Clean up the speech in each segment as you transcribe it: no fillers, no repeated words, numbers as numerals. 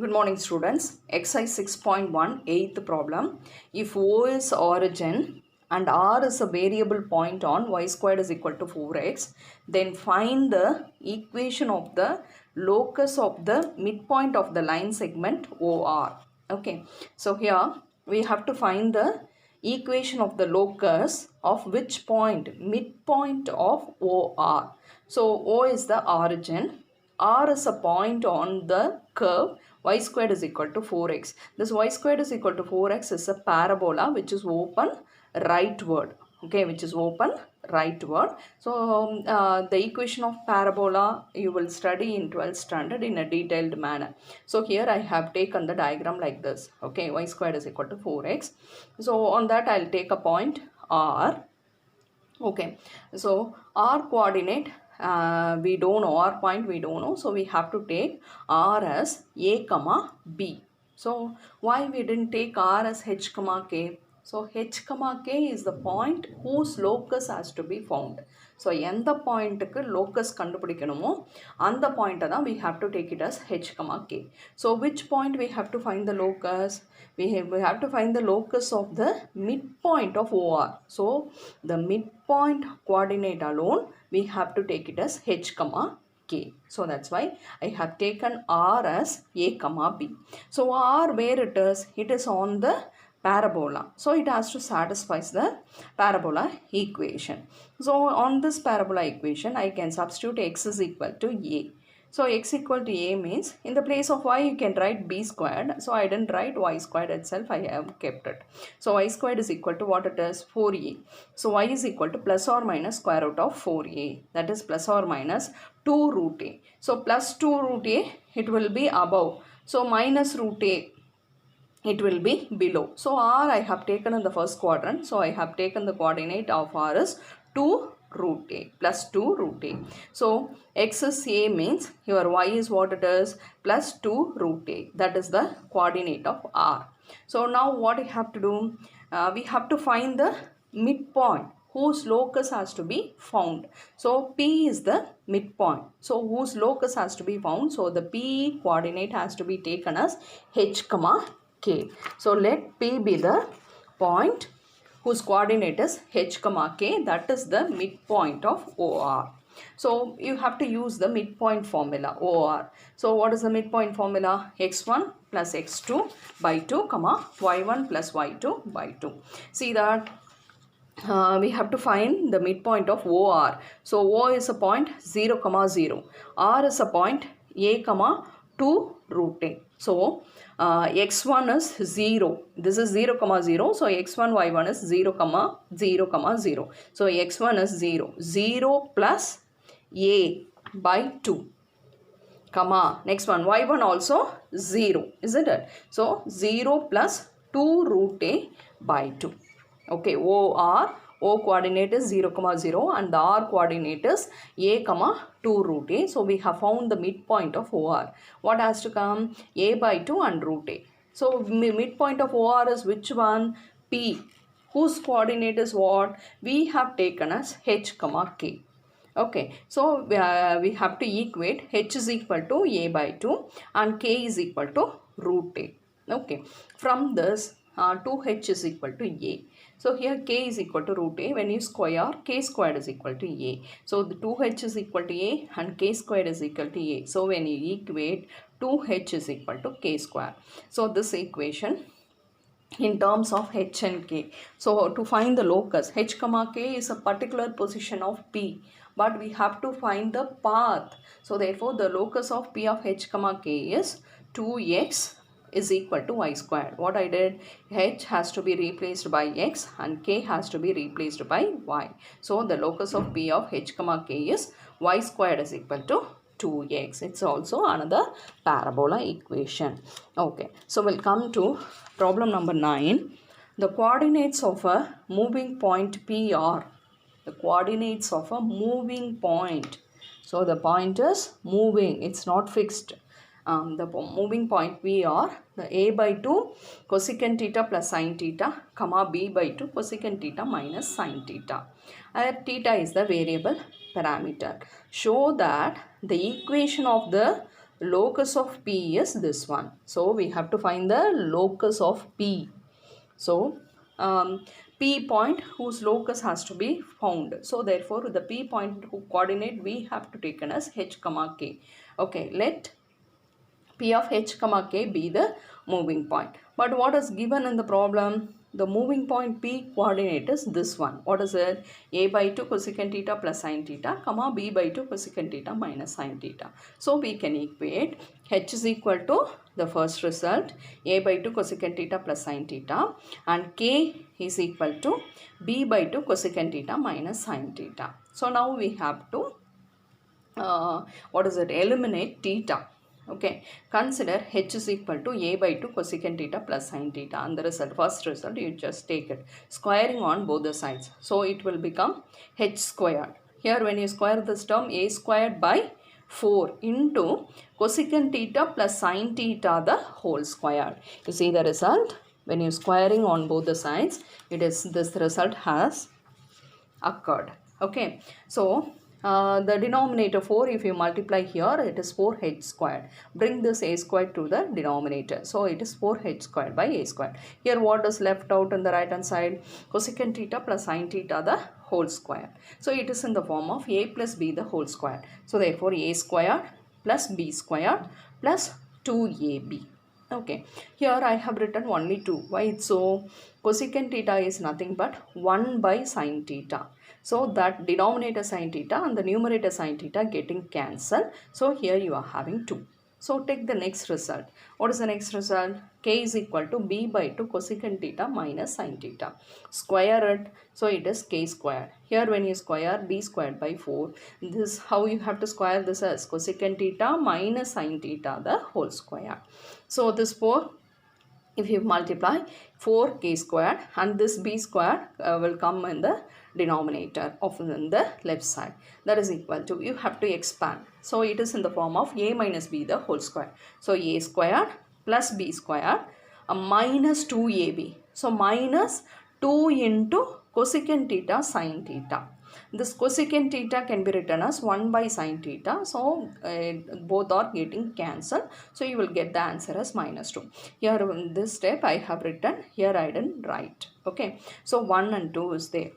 Good morning students. Exercise 6.1 8th problem. If O is origin and R is a variable point on y squared is equal to 4x, then find the equation of the locus of the midpoint of the line segment OR. Okay, so here we have to find the equation of the locus of which point? Midpoint of OR. So O is the origin. R is a point on the curve y squared is equal to 4x. This y squared is equal to 4x is a parabola which is open rightward. Okay, which is open rightward. So, the equation of parabola you will study in 12th standard in a detailed manner. So, here I have taken the diagram like this. Okay, y squared is equal to 4x. So, on that I will take a point R. Okay, so R coordinate we don't know, R point we don't know, so we have to take R as A comma B. So why we didn't take R as H comma K? So H comma K is the point whose locus has to be found. So எந்த பாயிண்ட்டுக்கு locus கண்டுபிடிக்கணுமோ அந்த பாயிண்ட்டை தான் we have to take it as H comma K. So which point we have to find the locus? We have to find the locus of the midpoint of OR. So the midpoint coordinate alone we have to take it as H comma K. So that's why I have taken R as A comma B. So R where it is? It is on the parabola. So it has to satisfy the parabola equation. So on this parabola equation I can substitute x is equal to A. So x equal to A means in the place of y you can write b squared. So I didn't write y squared itself, I have kept it. So y squared is equal to what it is? 4a. So y is equal to plus or minus square root of 4a. That is plus or minus 2 root a. So plus 2 root a it will be above. So minus root a it will be below. So R I have taken in the first quadrant. So I have taken the coordinate of R is 2 root a plus 2 root a. So x is a means your y is what it is? Plus 2 root a. That is the coordinate of R. So now what I have to do? We have to find the midpoint whose locus has to be found. So P is the midpoint. So whose locus has to be found. So the P coordinate has to be taken as H comma K. So let P be the point whose coordinate is H comma K, that is the midpoint of OR. So you have to use the midpoint formula OR. So what is the midpoint formula? x1 plus x2 by 2 comma y1 plus y2 by 2. See that we have to find the midpoint of OR. So O is a point 0 comma 0. R is a point A comma 2 root a. So x1 is 0. This is 0 comma 0. So x1 y1 is 0 comma 0 comma 0. So x1 is 0. 0 plus a by 2. Comma. Next one y1 also 0. Isn't it? So 0 plus 2 root a by 2. Okay, OR, O coordinate is 0 comma 0 and the R coordinate is A comma 2 root a. So we have found the midpoint of OR. What has to come? A by 2 and root a. So midpoint of OR is which one? P. Whose coordinate is what? We have taken as H comma K. Okay, so we have to equate H is equal to A by 2 and K is equal to root a. Okay, from this 2H is equal to A. So here K is equal to root A. When you square, K squared is equal to A. So the 2H is equal to A and K squared is equal to A. So when you equate, 2H is equal to K square. So this equation in terms of H and K. So to find the locus, H comma K is a particular position of P. But we have to find the path. So therefore the locus of P of H comma K is 2x is equal to y squared. What I did, H has to be replaced by x and K has to be replaced by y. So the locus of P of H comma K is y squared is equal to 2x. It's also another parabola equation. Okay, so we'll come to problem number 9. The coordinates of a moving point P are the coordinates of a moving point. So the point is moving, it's not fixed. The moving point P are the A by 2 cosecant theta plus sin theta, comma B by 2 cosecant theta minus sin theta. Theta is the variable parameter. Show that the equation of the locus of P is this one. So we have to find the locus of P. So P point whose locus has to be found. So therefore the P point coordinate we have to take as H comma K. Okay, let P of H comma K be the moving point. But what is given in the problem? The moving point P coordinate is this one. What is it? A by 2 cosecant theta plus sin theta, comma B by 2 cosecant theta minus sin theta. So we can equate H is equal to the first result, A by 2 cosecant theta plus sin theta, and K is equal to B by 2 cosecant theta minus sin theta. So now we have to eliminate theta. Okay, consider H is equal to A by 2 cosecant theta plus sin theta, and the result, first result, you just take it, squaring on both the sides. So it will become H squared. Here when you square this term, A squared by 4 into cosecant theta plus sin theta the whole squared. You see the result? When you squaring on both the sides, it is this result has occurred. Okay, so the denominator 4, if you multiply here, it is 4h squared. Bring this a squared to the denominator. So it is 4h squared by a squared. Here what is left out on the right hand side? Cosecant theta plus sin theta the whole square. So it is in the form of a plus b the whole square. So therefore a squared plus b squared plus 2ab. Okay, here I have written only 2. Why so? Cosecant theta is nothing but 1 by sin theta. So that denominator sin theta and the numerator sin theta getting cancelled. So here you are having 2. So take the next result. What is the next result? K is equal to B by 2 cosecant theta minus sin theta. Square it. So it is K squared. Here when you square B squared by 4, this is how you have to square this as cosecant theta minus sin theta the whole square. So this 4, if you multiply 4k squared, and this b squared will come in the denominator of in the left side. That is equal to, you have to expand. So it is in the form of a minus b the whole square. So a squared plus b squared minus 2ab. So minus 2 into cosecant theta sin theta. This cosecant theta can be written as 1 by sin theta. So both are getting cancelled. So you will get the answer as minus 2. Here in this step I have written, here I didn't write. Okay. So 1 and 2 is there.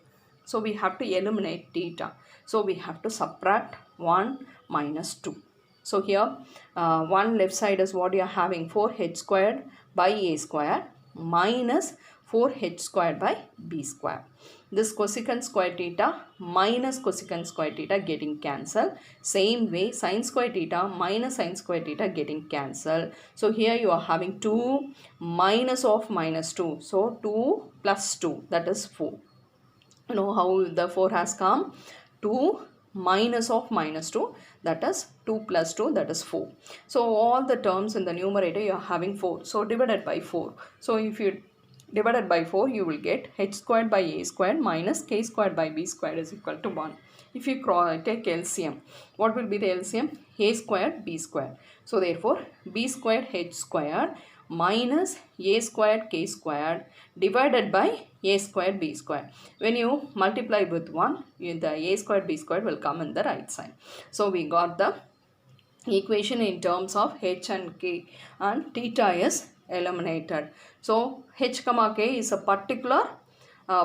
So we have to eliminate theta. So we have to subtract 1 minus 2. So here 1 left side is what you are having, 4h squared by a squared minus 4h squared by b squared. This cosecant square theta minus cosecant square theta getting cancelled. Same way sin square theta minus sin square theta getting cancelled. So here you are having 2 minus of minus 2. So 2 plus 2, that is 4. You know how the 4 has come? 2 minus of minus 2, that is 2 plus 2, that is 4. So all the terms in the numerator you are having 4. So divided by 4. So if you divided by 4, you will get h squared by a squared minus k squared by b squared is equal to 1. If you take LCM, what will be the LCM? A squared b squared. So therefore b squared h squared minus a squared k squared divided by a squared b squared. When you multiply with 1, the a squared b squared will come in the right side. So we got the equation in terms of h and k, and theta is eliminated. So h comma k is a particular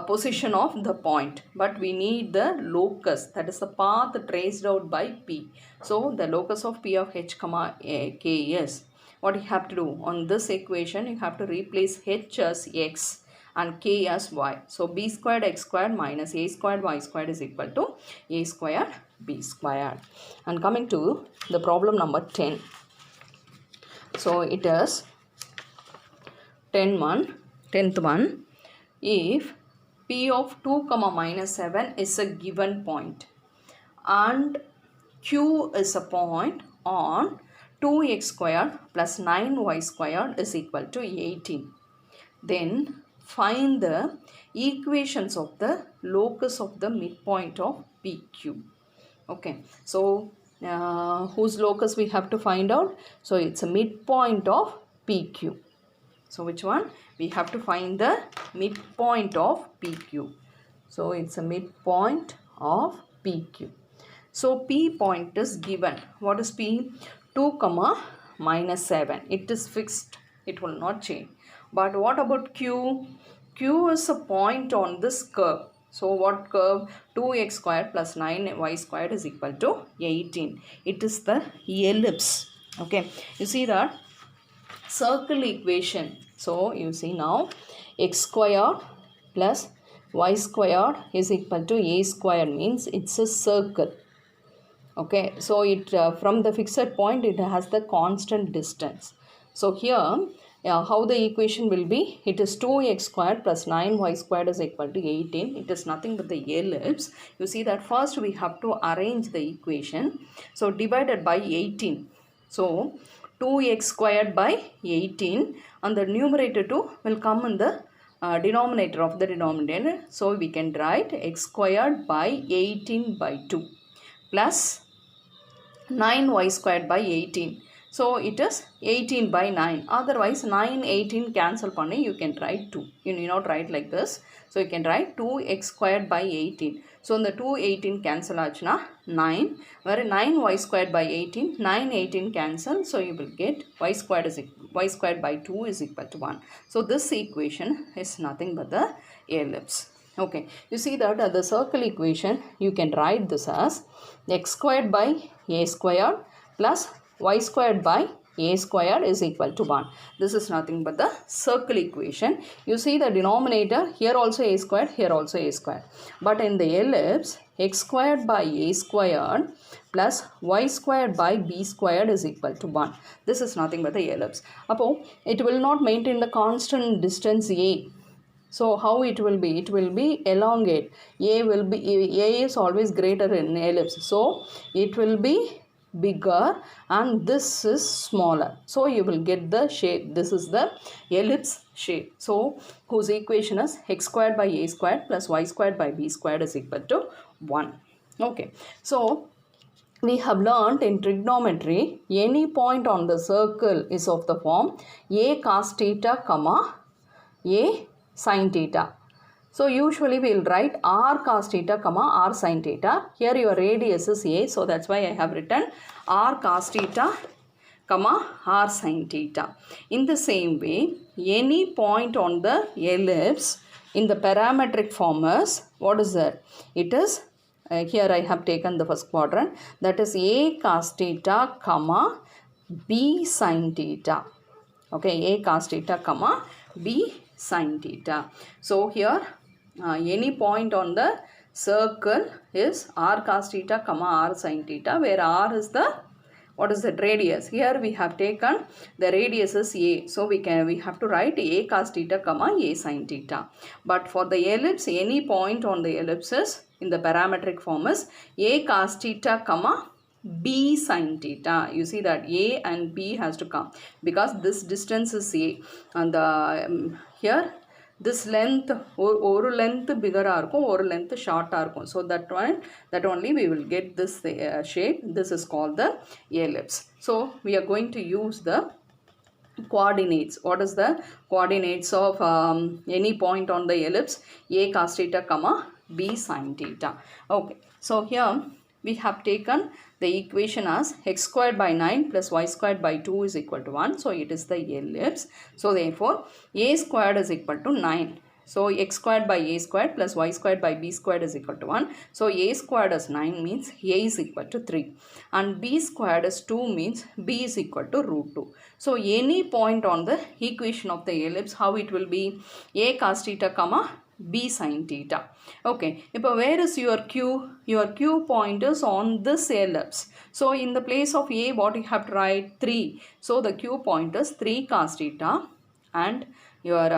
position of the point, but we need the locus, that is the path traced out by p. So the locus of p of h comma k is, what you have to do on this equation, you have to replace h as x and k as y. So b squared x squared minus a squared y squared is equal to a squared b squared. And coming to the problem number 10. So it is 10th one. If p of 2 comma minus 7 is a given point and q is a point on 2x squared plus 9y squared is equal to 18, then find the equations of the locus of the midpoint of PQ. Okay, so whose locus we have to find out? So it's a midpoint of PQ. So which one? We have to find the midpoint of PQ. So it's a midpoint of PQ. So P point is given. What is P? 2 comma minus 7. It is fixed. It will not change. But what about Q? Q is a point on this curve. So what curve? 2x squared plus 9y squared is equal to 18. It is the ellipse. Okay. You see that? Circle equation. So you see now x squared plus y squared is equal to a squared means it's a circle. Okay, so it from the fixed point it has the constant distance. So here how the equation will be, it is 2x squared plus 9y squared is equal to 18. It is nothing but the ellipse. You see that first we have to arrange the equation. So divided by 18. So 2x squared by 18 and the numerator 2 will come in the denominator of the denominator. So we can write x squared by 18 by 2 plus 9y squared by 18. So it is 18 by 9. Otherwise 9, 18 cancel panni you can write 2. You need not write like this. So you can write 2x squared by 18. So in the 2, 18 cancel achna 9. Where 9y squared by 18. 9, 18 cancel. So you will get y squared by 2 is equal to 1. So this equation is nothing but the ellipse. Okay, you see that the circle equation you can write this as x squared by a squared plus y squared by a squared is equal to 1. This is nothing but the circle equation. You see the denominator here also a squared, here also a squared. But in the ellipse x squared by a squared plus y squared by b squared is equal to 1. This is nothing but the ellipse. Appo it will not maintain the constant distance a. So how it will be? It will be elongate. A is always greater in ellipse. So it will be bigger and this is smaller. So you will get the shape. This is the ellipse shape. So whose equation is x squared by a squared plus y squared by b squared is equal to 1. Okay. So we have learnt in trigonometry any point on the circle is of the form a cos theta comma a sin theta. So usually we will write r cos theta comma r sin theta. Here your radius is a, so that's why I have written r cos theta comma r sin theta. In the same way, any point on the ellipse in the parametric form is, what is that? It is here I have taken the first quadrant, that is a cos theta comma b sin theta. Okay, a cos theta comma b sin theta. So here any point on the circle is r cos theta comma r sin theta, where r is the, what is that, radius. Here we have taken the radius is a, so we have to write a cos theta comma a sin theta. But for the ellipse, any point on the ellipse is in the parametric form is a cos theta comma b sin theta. You see that a and b has to come because this distance is a, and the here this length or length bigger or length shorter. So that only we will get this shape. This is called the ellipse. So we are going to use the coordinates. What is the coordinates of any point on the ellipse? A cos theta comma b sin theta. Okay, so here we have taken the equation as x squared by 9 plus y squared by 2 is equal to 1. So it is the ellipse. So therefore a squared is equal to 9. So x squared by a squared plus y squared by b squared is equal to 1. So a squared is 9 means a is equal to 3. And b squared is 2 means b is equal to root 2. So any point on the equation of the ellipse, how it will be? A cos theta comma b sin theta. Okay, now where is your q? Your q point is on this ellipse. So in the place of a, what you have to write? 3. So the q point is 3 cos theta, and your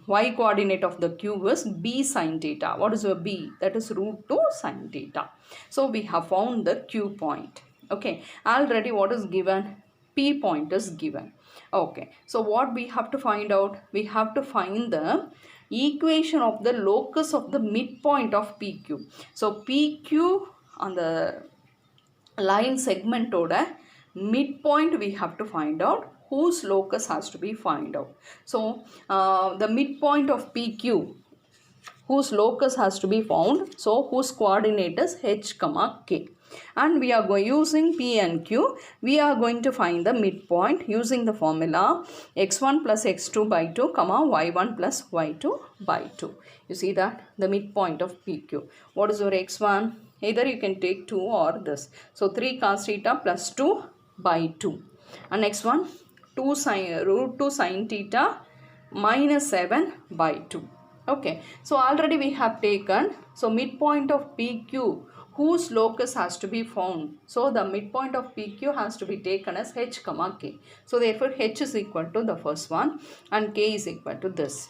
y coordinate of the q is b sin theta. What is your b? That is root 2 sin theta. So we have found the q point. Okay, already what is given? P point is given. Okay, so what we have to find out? We have to find the equation of the locus of the midpoint of PQ. So PQ on the line segment oda midpoint we have to find out, whose locus has to be find out. So the midpoint of PQ, whose locus has to be found, so whose coordinate is h comma k. And we are using P and Q, we are going to find the midpoint using the formula x1 plus x2 by 2, comma y1 plus y2 by 2. You see that? The midpoint of PQ. What is your x1? Either you can take 2 or this. So 3 cos theta plus 2 by 2. And next one, 2 sin, root 2 sin theta minus 7 by 2. Okay, so already we have taken, so midpoint of PQ, whose locus has to be found. So the midpoint of PQ has to be taken as h comma k. So therefore h is equal to the first one and k is equal to this.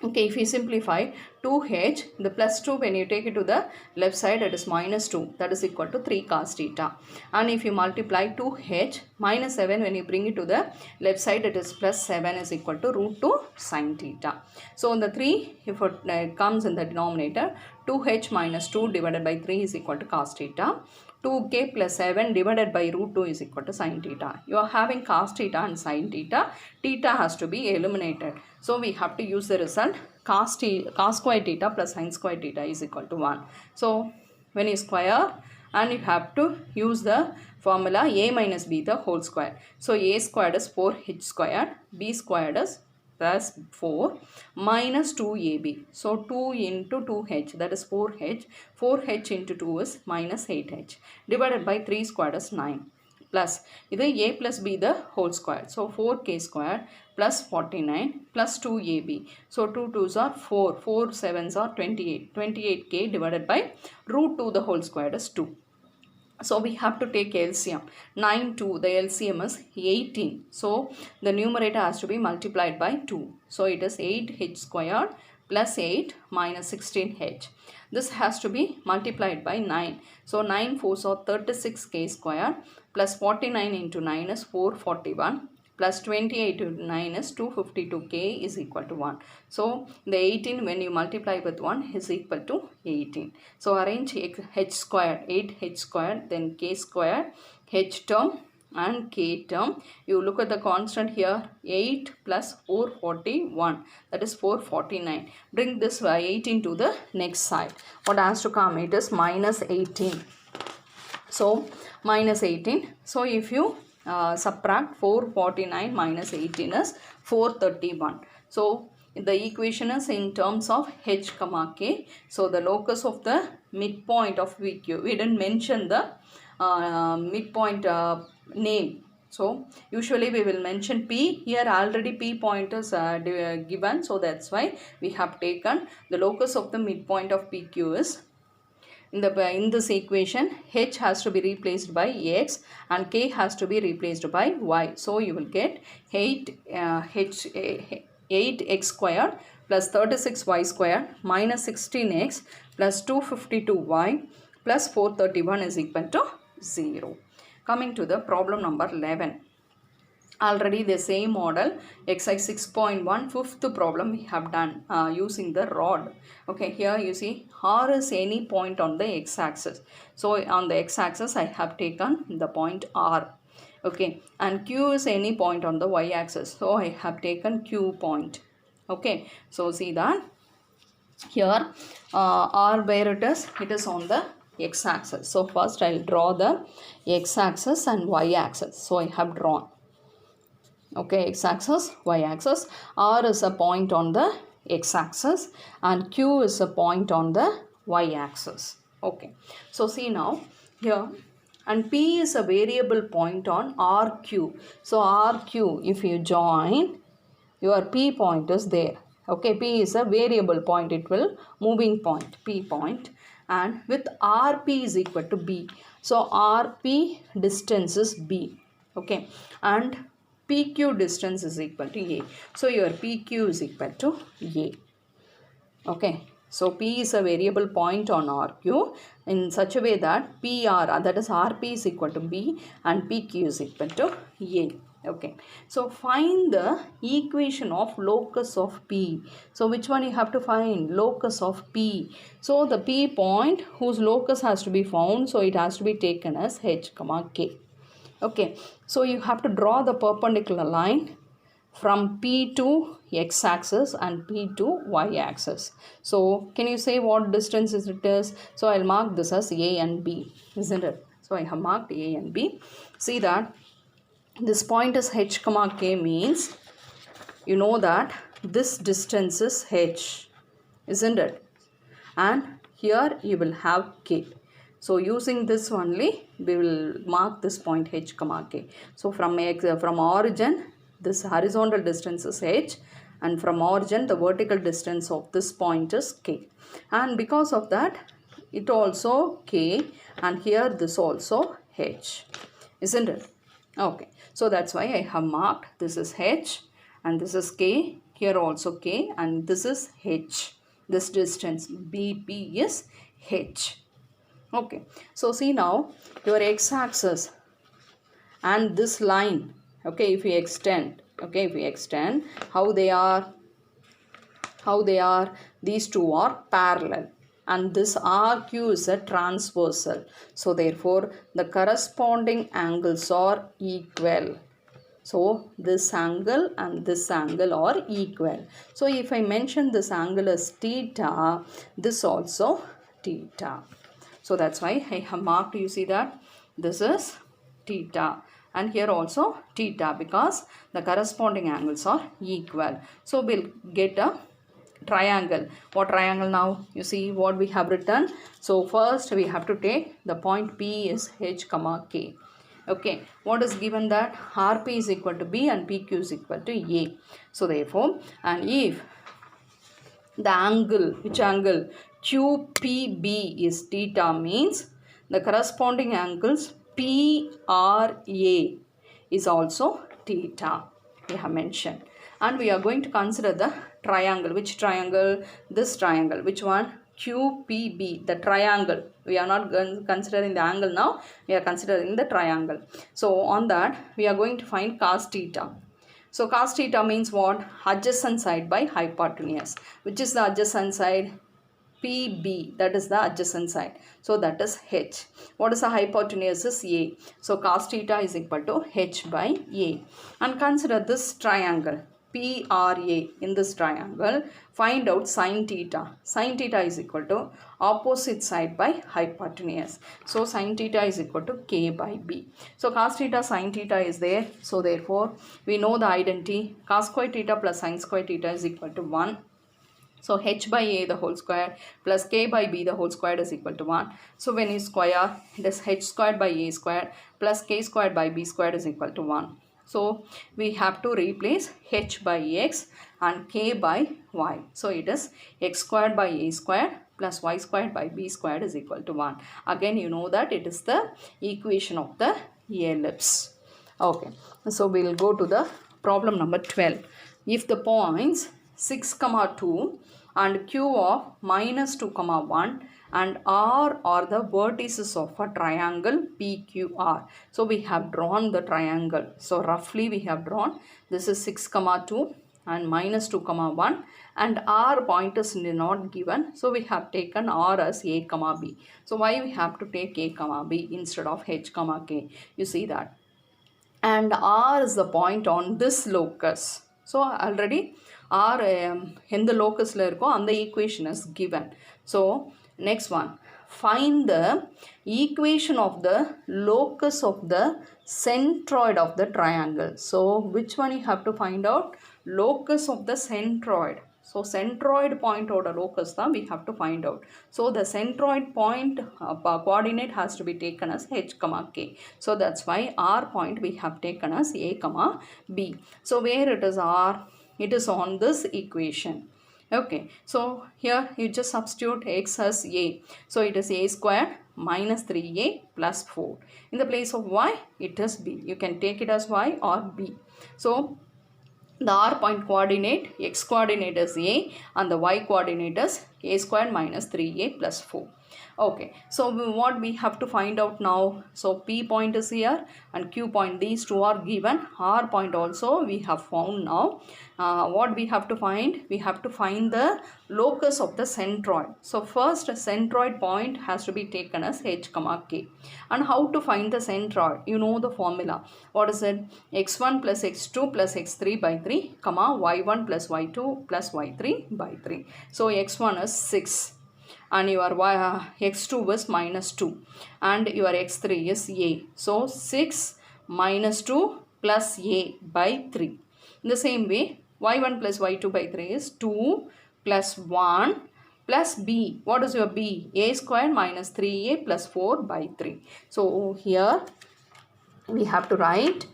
Okay, if you simplify 2h, the plus 2 when you take it to the left side, it is minus 2, that is equal to 3 cos theta. And if you multiply 2h, minus 7 when you bring it to the left side, it is plus 7 is equal to root 2 sin theta. So the 3, if it comes in the denominator, 2h minus 2 divided by 3 is equal to cos theta. 2k plus 7 divided by root 2 is equal to sin theta. You are having cos theta and sin theta. Theta has to be eliminated. So we have to use the result cos square theta plus sin square theta is equal to 1. So when you square, and you have to use the formula a minus b the whole square. So a squared is 4h squared, b squared is plus 4 minus 2ab. So 2 into 2h, that is 4h. 4h into 2 is minus 8h. Divided by 3 squared is 9. Plus, this a plus b the whole square. So 4k squared plus 49 plus 2ab. So 2 2s are 4. 4 7s are 28. 28k divided by root 2 the whole square is 2. So we have to take LCM. 9 2, the LCM is 18. So the numerator has to be multiplied by 2. So it is 8h squared plus 8 minus 16h. This has to be multiplied by 9. So 9 4s are 36k squared plus 49 into 9 is 441 plus 28 into 9 is 252k is equal to 1. So the 18 when you multiply with 1 is equal to 18. So arrange h squared, 8h squared, then k squared, h term and k term. You look at the constant here, 8 plus 441, that is 449. Bring this 18 to the next side. What has to come? It is minus 18. So minus 18. So if you subtract 449 minus 18 is 431. So the equation is in terms of h comma k. So the locus of the midpoint of PQ. We didn't mention the midpoint name. So usually we will mention P. Here already P point is given. So that's why we have taken the locus of the midpoint of PQ is in this equation, h has to be replaced by x and k has to be replaced by y. So you will get 8x squared plus 36y squared minus 16x plus 252y plus 431 is equal to 0. Coming to the problem number 11. Already the same model, exercise 6.1, fifth problem we have done using the rod. Okay, here you see R is any point on the x-axis. So on the x-axis I have taken the point R. Okay, and Q is any point on the y-axis. So I have taken Q point. Okay, so see that here R where it is on the x-axis. So first I will draw the x-axis and y-axis. So I have drawn. Okay, x-axis, y-axis. R is a point on the x-axis and Q is a point on the y-axis. Okay, so see now here, and P is a variable point on RQ. So RQ, if you join, your P point is there. Okay, P is a variable point, it will moving point, P point, and with RP is equal to B. So RP distance is B. Okay, and PQ distance is equal to A. So your PQ is equal to A. Okay. So P is a variable point on RQ in such a way that PR, that is RP is equal to B and PQ is equal to A. Okay. So find the equation of locus of P. So which one you have to find? Locus of P. So the P point whose locus has to be found. So it has to be taken as H, K. Okay, so you have to draw the perpendicular line from P to x axis and P to y axis. So can you say what distance is it is? So I'll mark this as A and B, isn't it? So I have marked A and B. See that this point is h comma k means you know that this distance is h, isn't it? And here you will have k. So using this only we will mark this point h comma k. So from origin this horizontal distance is h, and from origin the vertical distance of this point is k, and because of that it also k, and here this also h, isn't it? Okay, so that's why I have marked this is h and this is k, here also k, and this is h. This distance BP is h. Okay, so see now your x-axis and this line, okay, if we extend, how they are, these two are parallel, and this RQ is a transversal, so therefore the corresponding angles are equal. So this angle and this angle are equal. So if I mention this angle as theta, this also theta. So that's why I have marked, you see that this is theta, and here also theta, because the corresponding angles are equal. So we'll get a triangle. What triangle now? You see what we have written. So first we have to take the point P is h comma k. Okay, what is given that RP is equal to B and PQ is equal to A. So therefore, and if the angle, which angle? QPB is theta, means the corresponding angles PRA is also theta, we have mentioned. And we are going to consider the triangle. Which triangle? This triangle. Which one? QPB, the triangle. We are not considering the angle now, we are considering the triangle. So on that we are going to find cos theta. So cos theta means what? Adjacent side by hypotenuse. Which is the adjacent side? PB, that is the adjacent side. So that is h. What is the hypotenuse? Is A. So cos theta is equal to h by A. And consider this triangle PRA. In this triangle, find out sin theta. Sin theta is equal to opposite side by hypotenuse. So sin theta is equal to k by b. So cos theta sin theta is there. So therefore we know the identity. Cos square theta plus sin square theta is equal to 1. So h by a the whole square plus k by b the whole square is equal to 1. So when you square, it is h squared by a squared plus k squared by b squared is equal to 1. So we have to replace h by x and k by y. So it is x squared by a squared plus y squared by b squared is equal to 1. Again you know that it is the equation of the ellipse. Okay, so we will go to the problem number 12. If the points 6, 2 and q of minus 2, 1 and r are the vertices of a triangle PQR. So we have drawn the triangle. So roughly we have drawn, this is 6, 2 and minus 2, 1, and r point is not given. So we have taken r as a, b. So why we have to take a, b instead of h, k? You see that. And r is the point on this locus. So already r in the locus la irko, and the equation is given. So next one, find the equation of the locus of the centroid of the triangle. So which one you have to find out? Locus of the centroid. So centroid point or locus tha we have to find out. So the centroid point coordinate has to be taken as h, k. So that's why r point we have taken as a, b. So where it is r? It is on this equation. Okay, so here you just substitute x as a. So it is a squared minus 3a plus 4. In the place of y, it is b. You can take it as y or b. So the r point coordinate, x coordinate is a and the y coordinate is a squared minus 3a plus 4. Okay, so what we have to find out now, so P point is here and Q point, these two are given. R point also we have found now. What we have to find? We have to find the locus of the centroid. So first centroid point has to be taken as H comma K. And how to find the centroid? You know the formula. What is it? X1 plus X2 plus X3 by 3 comma Y1 plus Y2 plus Y3 by 3. So X1 is 6 and your x2 is minus 2 and your x3 is a. So 6 minus 2 plus a by 3. In the same way, y1 plus y2 by 3 is 2 plus 1 plus b. What is your b? A square minus 3a plus 4 by 3. So here we have to write.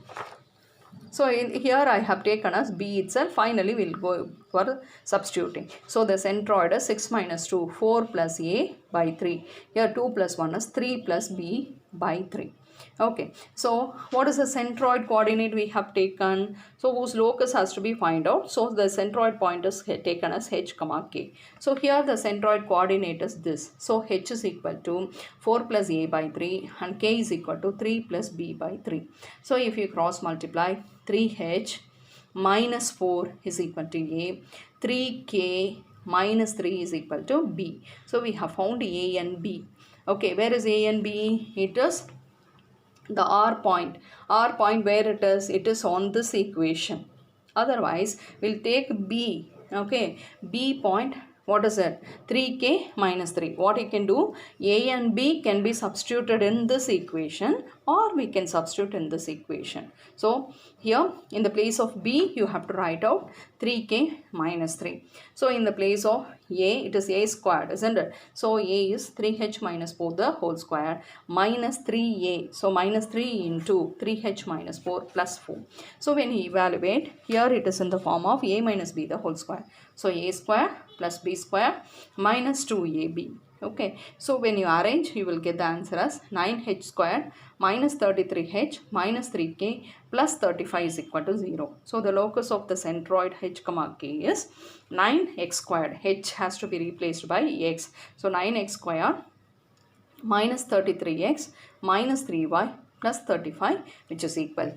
So here I have taken as b itself. Finally, we will go for substituting. So the centroid is 6 minus 2, 4 plus a by 3. Here 2 plus 1 is 3 plus b by 3. Okay, so what is the centroid coordinate we have taken? So whose locus has to be find out. So the centroid point is taken as h comma k. So here the centroid coordinate is this. So h is equal to 4 plus a by 3 and k is equal to 3 plus b by 3. So if you cross multiply, 3h minus 4 is equal to a, 3k minus 3 is equal to b. So we have found a and b. Okay, where is a and b? It is the R point. R point where it is? It is on this equation. Otherwise, we'll take B. Okay, B point. What is it? 3k minus 3. What you can do? A and B can be substituted in this equation or we can substitute in this equation. So here in the place of B you have to write out 3k minus 3. So in the place of A, it is a squared, isn't it? So a is 3h minus 4 the whole square minus 3a. So minus 3 into 3h minus 4 plus 4. So when you evaluate, here it is in the form of a minus b the whole square. So a square plus b square minus 2ab. Okay, so when you arrange, you will get the answer as 9h squared minus 33h minus 3k plus 35 is equal to 0. So the locus of the centroid h comma k is 9x squared. H has to be replaced by x. So 9x squared minus 33x minus 3y plus 35, which is equal to